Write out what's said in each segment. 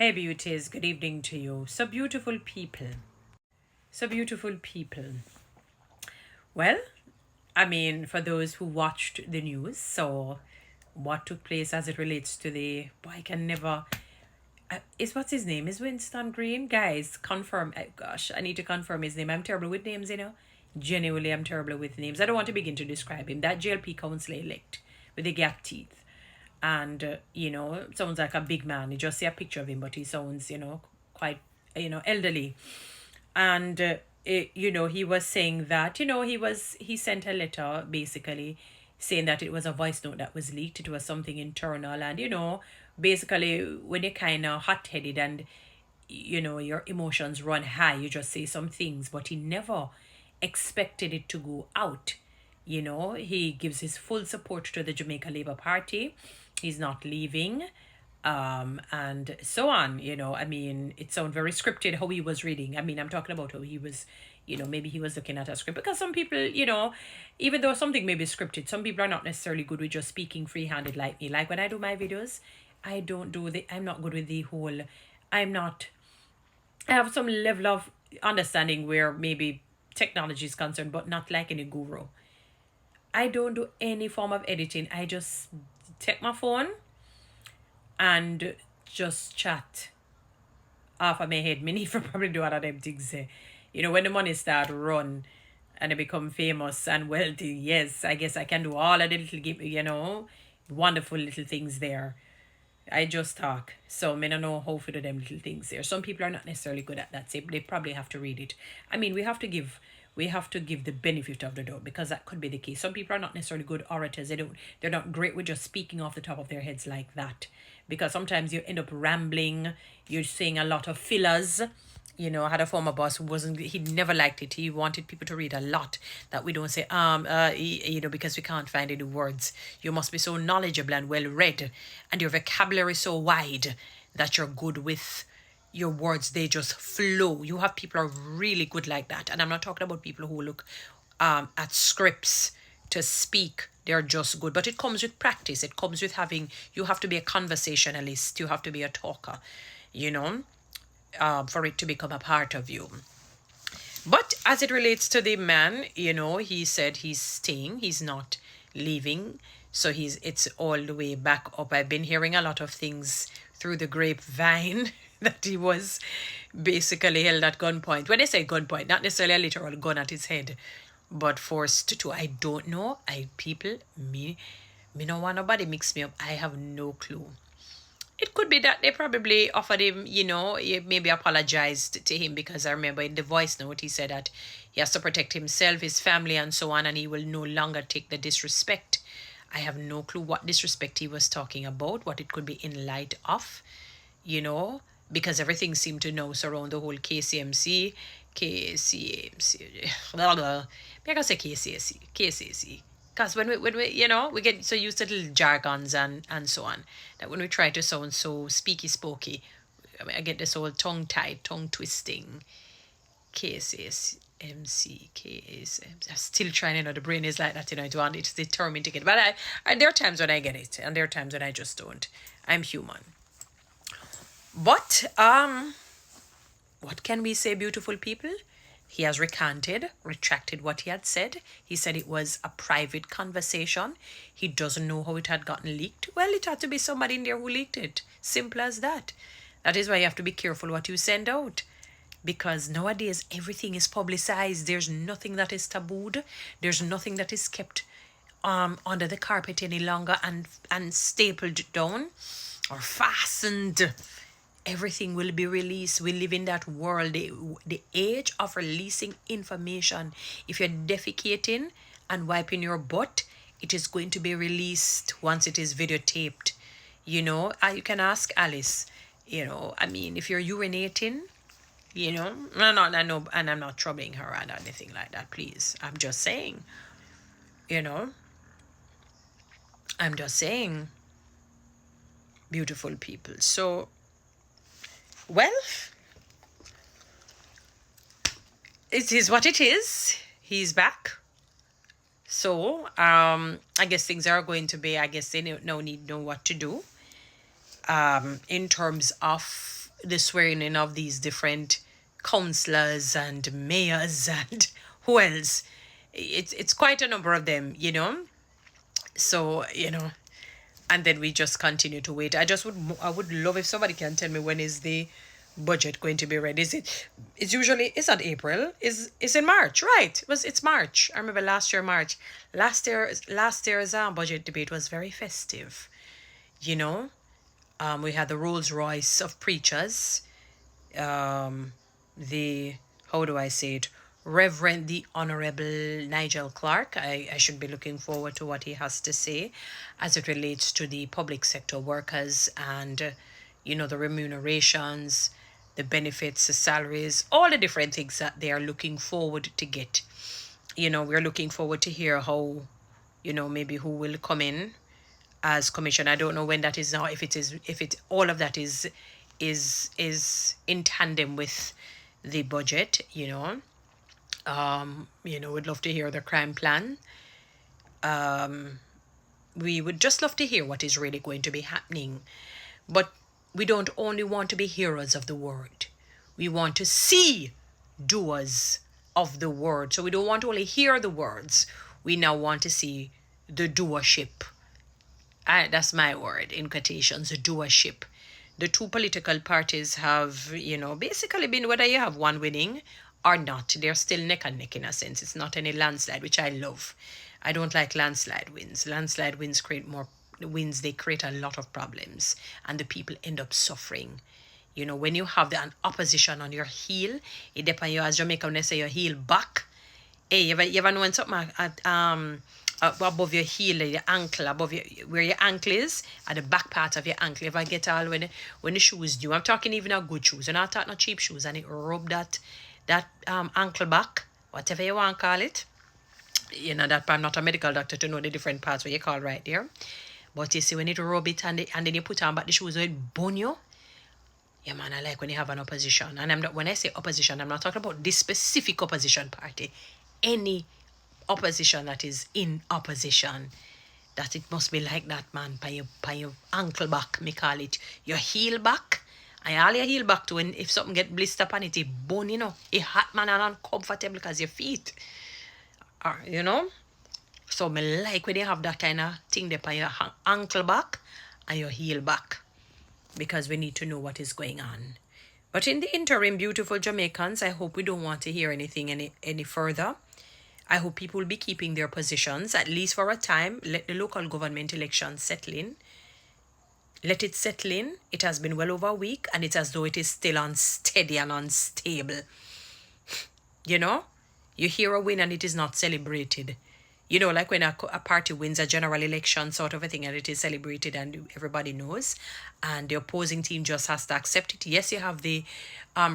Hey beauties, good evening to you. So beautiful people. So beautiful people. Well, I mean, for those who watched the news, so what took place as it relates to the boy, I can never is what's his name? Is Winston Green? Guys, confirm. Gosh, I need to confirm his name. I'm terrible with names, you know. Genuinely, I'm terrible with names. I don't want to begin to describe him. That JLP Councillor-elect with the gap teeth. And, sounds like a big man. You just see a picture of him, but he sounds, quite, elderly. And, he was saying that, he sent a letter basically saying that it was a voice note that was leaked. It was something internal. And, basically when you're kind of hot-headed and your emotions run high, you just say some things, but he never expected it to go out. He gives his full support to the Jamaica Labour Party. He's not leaving, and so on. I mean, it sounds very scripted how he was reading. I mean, I'm talking about how he was, maybe he was looking at a script, because some people, even though something may be scripted, some people are not necessarily good with just speaking free-handed like me. Like when I do my videos, I'm not good with the whole, I have some level of understanding where maybe technology is concerned, but not like any guru. I don't do any form of editing. I just take my phone and just chat off of my head. Me need for probably do other them things. When the money start run and I become famous and wealthy, yes, I guess I can do all of the little, wonderful little things there. I just talk. So I don't know how to do them little things there. Some people are not necessarily good at that. So they probably have to read it. I mean, we have to give the benefit of the doubt, because that could be the case. Some people are not necessarily good orators. They're not great with just speaking off the top of their heads like that. Because sometimes you end up rambling, you're saying a lot of fillers. I had a former boss who he never liked it. He wanted people to read a lot, that we don't say, because we can't find any words. You must be so knowledgeable and well read, and your vocabulary so wide that you're good with your words. They just flow. You have people who are really good like that. And I'm not talking about people who look at scripts to speak. They're just good. But it comes with practice. It comes with you have to be a conversationalist. You have to be a talker, for it to become a part of you. But as it relates to the man, he said he's staying. He's not leaving. So it's all the way back up. I've been hearing a lot of things through the grapevine that he was basically held at gunpoint. When I say gunpoint, not necessarily a literal gun at his head, but forced to. I don't know. Me don't want nobody mix me up. I have no clue. It could be that they probably offered him, maybe apologized to him, because I remember in the voice note he said that he has to protect himself, his family, and so on, and he will no longer take the disrespect. I have no clue what disrespect he was talking about, what it could be in light of, because everything seemed to now surround the whole KCMC, blah, blah. I can say KCC. Because when we get so used to little jargons and so on, that when we try to sound so speaky-spokey, I get this whole tongue-tied, tongue-twisting, KSMC. I'm still trying, the brain is like that, it's determined to get it. But there are times when I get it, and there are times when I just don't. I'm human. But, what can we say, beautiful people? He has retracted what he had said. He said it was a private conversation. He doesn't know how it had gotten leaked. Well, it had to be somebody in there who leaked it. Simple as that. That is why you have to be careful what you send out. Because nowadays, everything is publicized. There's nothing that is tabooed. There's nothing that is kept under the carpet any longer and stapled down or fastened. Everything will be released. We live in that world, the age of releasing information. If you're defecating and wiping your butt, it is going to be released once it is videotaped. You can ask Alice, if you're urinating, I know, and I'm not troubling her or anything like that, please. I'm just saying, beautiful people. So, well, it is what it is. He's back. So, I guess things are going to be, they now need to know what to do. In terms of the swearing in of these different councillors and mayors and who else. It's quite a number of them, you know. So, you know, and then we just continue to wait. I would love if somebody can tell me when is the budget going to be ready. It's usually, it's not April, it's in March, right? It's March. I remember last year March. Last year's budget debate was very festive, you know. We had the Rolls Royce of preachers, the, how do I say it, Reverend the Honorable Nigel Clark. I should be looking forward to what he has to say as it relates to the public sector workers and, you know, the remunerations, the benefits, the salaries, all the different things that they are looking forward to get. You know, we're looking forward to hear how, you know, maybe who will come in as commission. I don't know when that is now, if it all of that is in tandem with the budget, you know. You know, we'd love to hear the crime plan. We would just love to hear what is really going to be happening. But we don't only want to be hearers of the word. We want to see doers of the word. So we don't want to only hear the words. We now want to see the doership. That's my word, in quotations, the doership. The two political parties have, you know, basically been, whether you have one winning or not, they're still neck and neck in a sense. It's not any landslide, which I love. I don't like landslide wins. Landslide wins create more wins, they create a lot of problems, and the people end up suffering. You know, when you have an opposition on your heel, it depends you, as Jamaican they say, your heel back. Hey, you ever know when something above your heel, your ankle, above your, where your ankle is, at the back part of your ankle, if I get all when the shoes due, I'm talking even a good shoes, and I'm not talking no cheap shoes, and it rub that ankle back, whatever you want to call it. You know that I'm not a medical doctor to know the different parts what you call right there. But you see, when it rub it and then you put on back the shoes, so it bone you. Yeah, man, I like when you have an opposition. And I'm not, when I say opposition, I'm not talking about this specific opposition party. Any opposition that is in opposition, that it must be like that, man. By your ankle back, me call it. Your heel back. And all your heel back to when if something get blister upon it, it bone, you know. It hot, man, and uncomfortable because your feet are, you know. So me like when you have that kind of thing there on your ankle back and your heel back, because we need to know what is going on. But in the interim, beautiful Jamaicans, I hope we don't want to hear anything any further. I hope people will be keeping their positions, at least for a time. Let the local government election settle in. Let it settle in. It has been well over a week, and it's as though it is still unsteady and unstable. You know? You hear a win and it is not celebrated. You know, like when a party wins a general election sort of a thing and it is celebrated and everybody knows, and the opposing team just has to accept it. Yes, you have the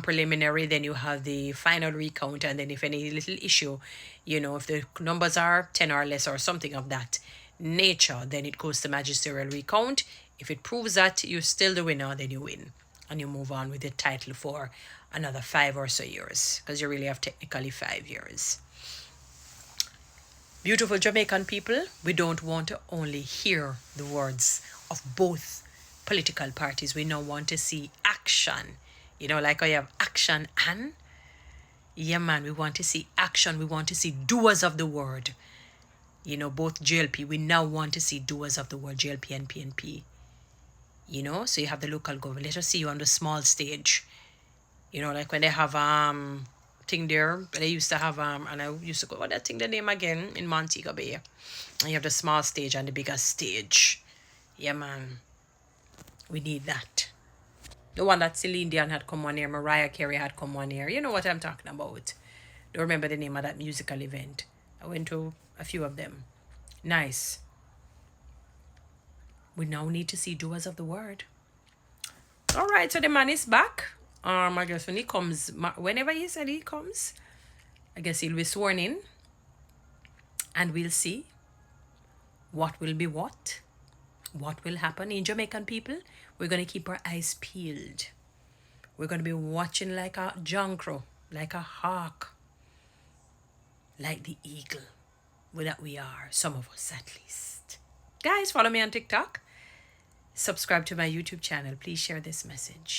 preliminary, then you have the final recount, and then if any little issue, you know, if the numbers are 10 or less or something of that nature, then it goes to magisterial recount. If it proves that you're still the winner, then you win. And you move on with the title for another 5 or so years, because you really have technically 5 years. Beautiful Jamaican people, we don't want to only hear the words of both political parties. We now want to see action. You know, like I have action and, yeah, man, we want to see action. We want to see doers of the word. You know, both JLP, we now want to see doers of the word, JLP and PNP. You know, so you have the local government. Let us see you on the small stage. You know, like when they have thing there, they used to have and I used to go, what that thing the name again in Montego Bay. And you have the small stage and the bigger stage. Yeah, man. We need that. The one that Celine Dion had come one year, Mariah Carey had come one year. You know what I'm talking about. Don't remember the name of that musical event. I went to a few of them. Nice. We now need to see doers of the word. All right, so the man is back. I guess when he comes, whenever he said he comes, I guess he'll be sworn in. And we'll see what will be what will happen. In Jamaican people, we're going to keep our eyes peeled. We're going to be watching like a jankro, like a hawk, like the eagle. Well, that we are, some of us at least. Guys, follow me on TikTok. Subscribe to my YouTube channel. Please share this message.